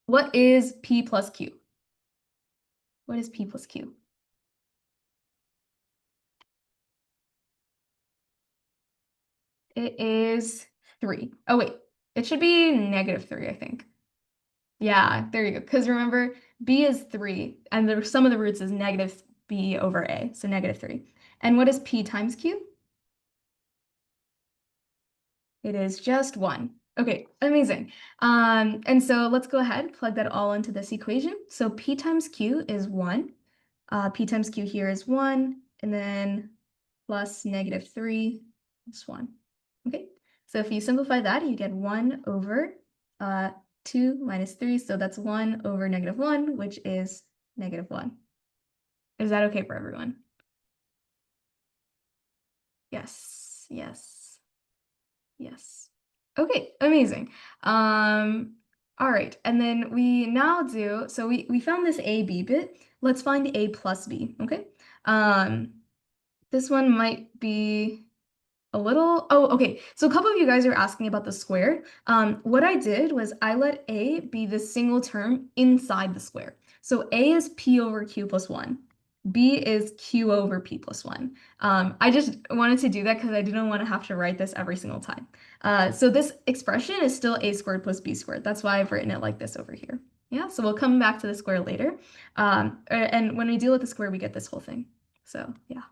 A: What is P plus Q? What is P plus Q? It is 3. Oh, wait. It should be -3, I think. Yeah, there you go. Because remember, B is 3, and the sum of the roots is negative B over A, so -3. And what is P times Q? It is just 1. Okay, amazing. And so let's go ahead, plug that all into this equation. So P times Q is 1. P times Q here is 1, and then plus -3 is 1. Okay, so if you simplify that, you get 1 over 2 minus 3, so that's 1 over -1, which is -1. Is that okay for everyone? Yes, yes. Yes. Okay, amazing. All right, and then we now do, so we found this AB bit. Let's find A plus B, okay? This one might be a little, oh, okay. So a couple of you guys are asking about the square. What I did was I let A be the single term inside the square. So A is P over Q plus 1. B is Q over P plus 1. I just wanted to do that because I didn't want to have to write this every single time. So this expression is still A squared plus B squared. That's why I've written it like this over here. Yeah, so we'll come back to the square later. And when we deal with the square, we get this whole thing. So yeah.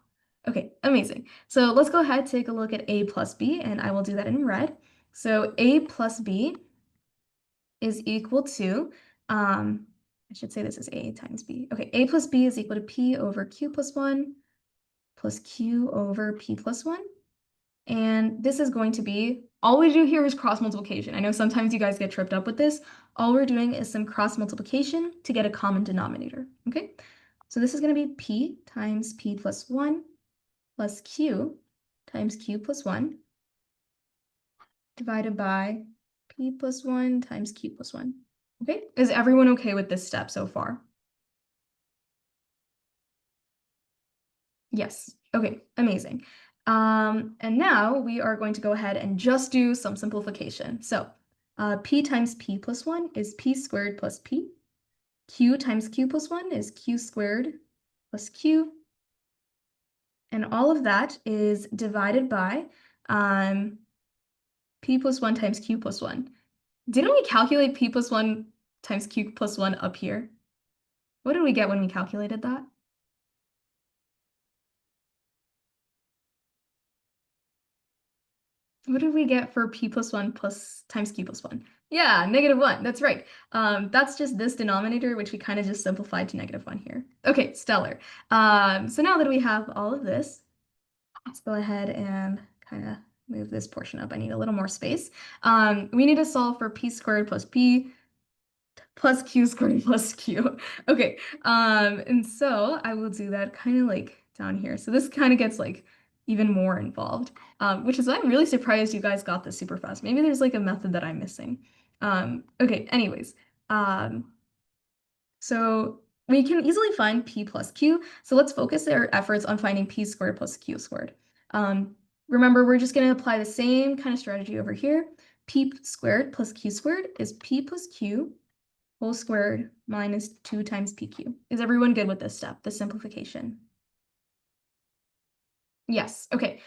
A: Okay, amazing. So let's go ahead, take a look at A plus B, and I will do that in red. So A plus B is equal to, I should say this is A times B. Okay, A plus B is equal to P over Q plus 1 plus Q over P plus 1. And this is going to be, all we do here is cross multiplication. I know sometimes you guys get tripped up with this. All we're doing is some cross multiplication to get a common denominator, okay? So this is going to be P times P plus 1 plus Q times Q plus 1 divided by P plus 1 times Q plus 1. Okay, is everyone okay with this step so far? Yes. Okay, amazing. And now we are going to go ahead and just do some simplification. So p times p plus 1 is p squared plus p. Q times q plus 1 is q squared plus q. And all of that is divided by p plus 1 times q plus 1. Didn't we calculate p plus 1 times q plus 1 up here? What did we get when we calculated that? What did we get for p plus 1 plus times q plus 1? Yeah, -1. That's right. That's just this denominator, which we kind of just simplified to -1 here. Okay, stellar. So now that we have all of this, let's go ahead and kind of move this portion up. I need a little more space. We need to solve for p squared plus p plus q squared plus q. Okay, and so I will do that kind of like down here. So this kind of gets like even more involved, which is why I'm really surprised you guys got this super fast. Maybe there's like a method that I'm missing. Okay, anyways, so we can easily find p plus q. So let's focus our efforts on finding p squared plus q squared. Remember, we're just going to apply the same kind of strategy over here. P squared plus q squared is p plus q whole squared minus 2 times pq. Is everyone good with this step, the simplification? Yes, okay.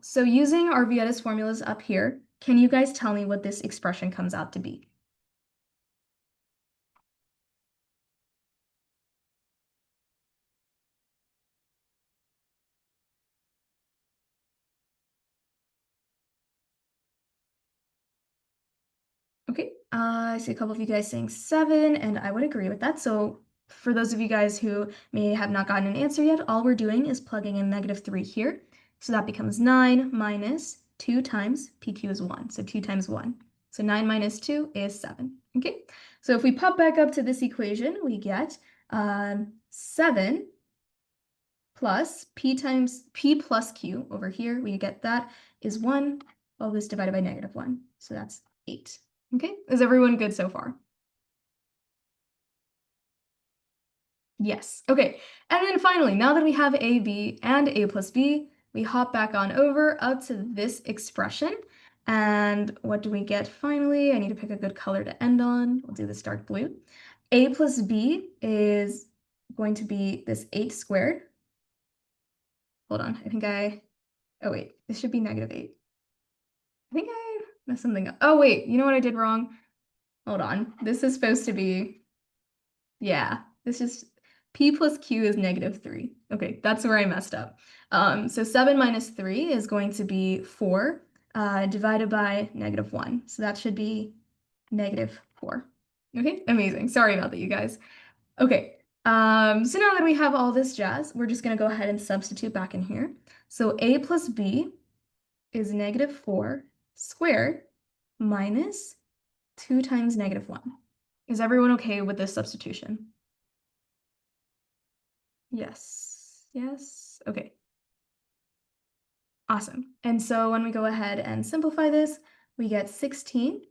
A: So using our Vieta's formulas up here, can you guys tell me what this expression comes out to be? Okay, I see a couple of you guys saying 7, and I would agree with that. So for those of you guys who may have not gotten an answer yet, all we're doing is plugging in -3 here. So that becomes 9 minus 2 times PQ is 1, so 2 times 1. So 9 minus 2 is 7. Okay, so if we pop back up to this equation, we get 7 plus P plus Q over here, we get that is 1, all this divided by -1. So that's 8. Okay, is everyone good so far? Yes. Okay, and then finally, now that we have a, b, and a plus b, we hop back on over up to this expression. And what do we get finally? I need to pick a good color to end on. We'll do this dark blue. A plus b is going to be this 8 squared. Hold on, oh wait, this should be -8. I think I messed something up. Oh wait, you know what I did wrong? Hold on, this is supposed to be, yeah, this is p plus q is -3. Okay, that's where I messed up. So 7 minus 3 is going to be 4 divided by -1. So that should be -4. Okay, amazing. Sorry about that, you guys. Okay, so now that we have all this jazz, we're just going to go ahead and substitute back in here. So a plus b is -4 squared minus 2 times -1. Is everyone okay with this substitution? Yes. Yes. Okay. Awesome. And so when we go ahead and simplify this, we get 16.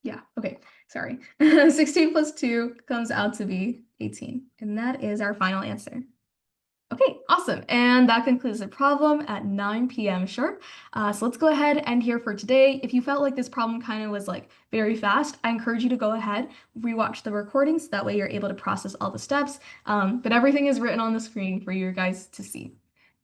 A: Yeah, okay, sorry. 16 plus 2 comes out to be 18. And that is our final answer. Okay, awesome. And that concludes the problem at 9 p.m. sharp. So let's go ahead and end here for today. If you felt like this problem kind of was like very fast, I encourage you to go ahead, rewatch the recordings. That way you're able to process all the steps. But everything is written on the screen for you guys to see.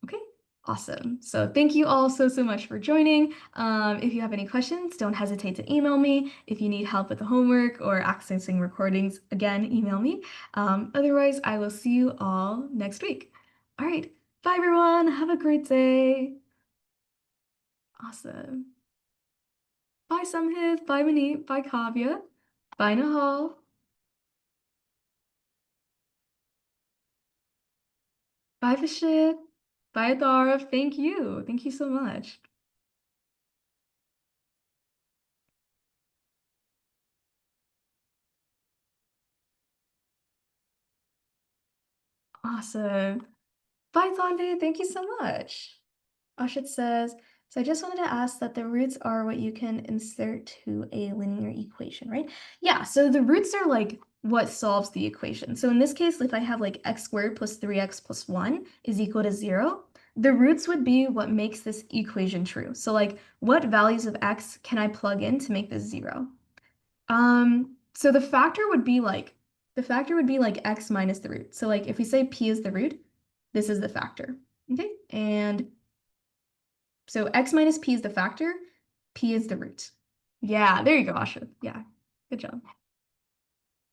A: Okay, awesome. So thank you all so much for joining. If you have any questions, don't hesitate to email me. If you need help with the homework or accessing recordings, again, email me. Otherwise, I will see you all next week. All right. Bye, everyone. Have a great day. Awesome. Bye, Samhit. Bye, Manit. Bye, Kavya. Bye, Nahal. Bye, Vishit. Bye, Adara. Thank you. Thank you so much. Awesome. Bye, Zonde. Thank you so much. Ashit says, So I just wanted to ask that the roots are what you can insert to a linear equation, right? Yeah, so the roots are like what solves the equation. So in this case, if I have like x squared plus 3x plus 1 is equal to 0, the roots would be what makes this equation true. So like what values of x can I plug in to make this 0? So the factor would be like x minus the root. So like if we say p is the root, this is the factor. Okay? And so x minus p is the factor, p is the root. Yeah, there you go, Asha. Yeah, good job.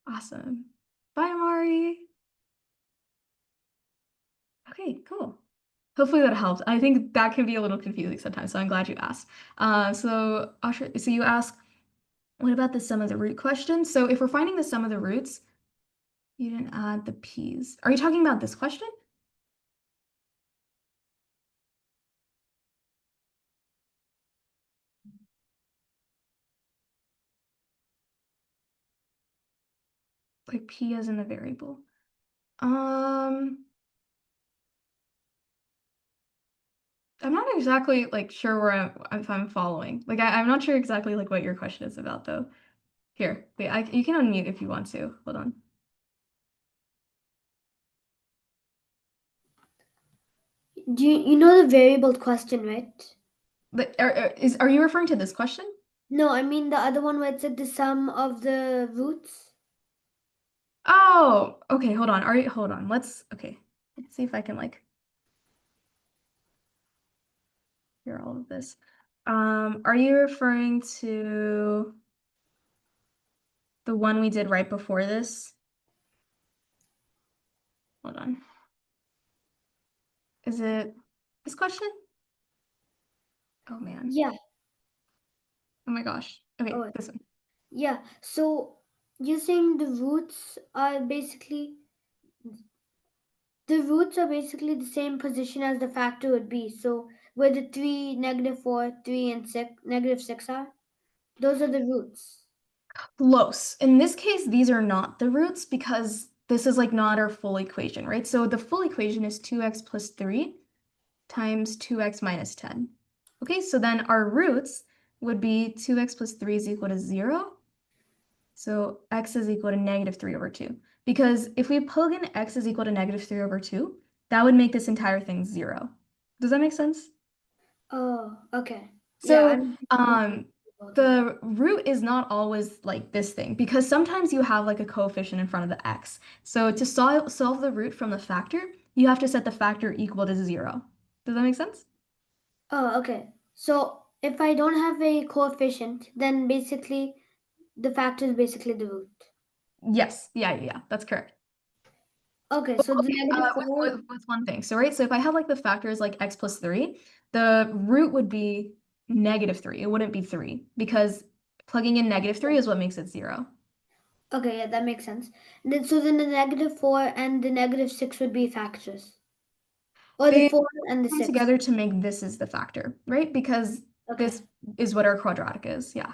A: Awesome. Bye, Amari. Okay, cool. Hopefully that helped. I think that can be a little confusing sometimes, so I'm glad you asked. So Asha, so you ask, what about the sum of the root question? So if we're finding the sum of the roots, you didn't add the p's. Are you talking about this question? Like p as in the variable. Um, I'm not exactly like sure where if I'm following. Like I'm not sure exactly like what your question is about though. Here, wait, you can unmute if you want to. Hold on.
B: Do you know the variable question, right?
A: But are you referring to this question?
B: No, I mean the other one where it said the sum of the roots.
A: Oh, okay, hold on. Hold on. Let's see if I can like hear all of this. Are you referring to the one we did right before this? Hold on. Is it this question? Oh man.
B: Yeah.
A: Oh my gosh. Okay,
B: Oh,
A: this one.
B: yeah. So you're saying the roots are basically the same position as the factor would be. So where the 3, -4, 3, and -6 are, those are the roots.
A: Close. In this case, these are not the roots because this is like not our full equation, right? So the full equation is 2x plus 3 times 2x minus 10. Okay, so then our roots would be 2x plus 3 is equal to 0. So x is equal to -3 over 2. Because if we plug in x is equal to -3 over 2, that would make this entire thing 0. Does that make sense?
B: Oh, okay. Yeah,
A: So
B: I'm both of them.
A: the root is not always like this thing because sometimes you have like a coefficient in front of the x. So to solve the root from the factor, you have to set the factor equal to 0. Does that make sense?
B: Oh, okay. So if I don't have a coefficient, then basically the factor is basically the root.
A: Yes. Yeah. That's correct.
B: Okay,
A: Well,
B: so the
A: okay,
B: -4.
A: with one thing. So, right, so if I have like the factors like x plus 3, the root would be -3. It wouldn't be 3 because plugging in -3 is what makes it 0.
B: Okay, yeah, that makes sense. Then the -4 and the -6 would be factors. Or the
A: They
B: 4 and the
A: come
B: 6.
A: together to make this is the factor, right? Because
B: Okay.
A: this is what our quadratic is. Yeah.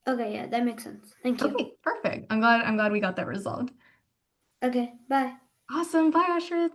B: Okay, yeah, that makes sense. Thank you.
A: Okay, perfect. I'm glad we got that resolved.
B: Okay, bye.
A: Awesome. Bye, Ashrit.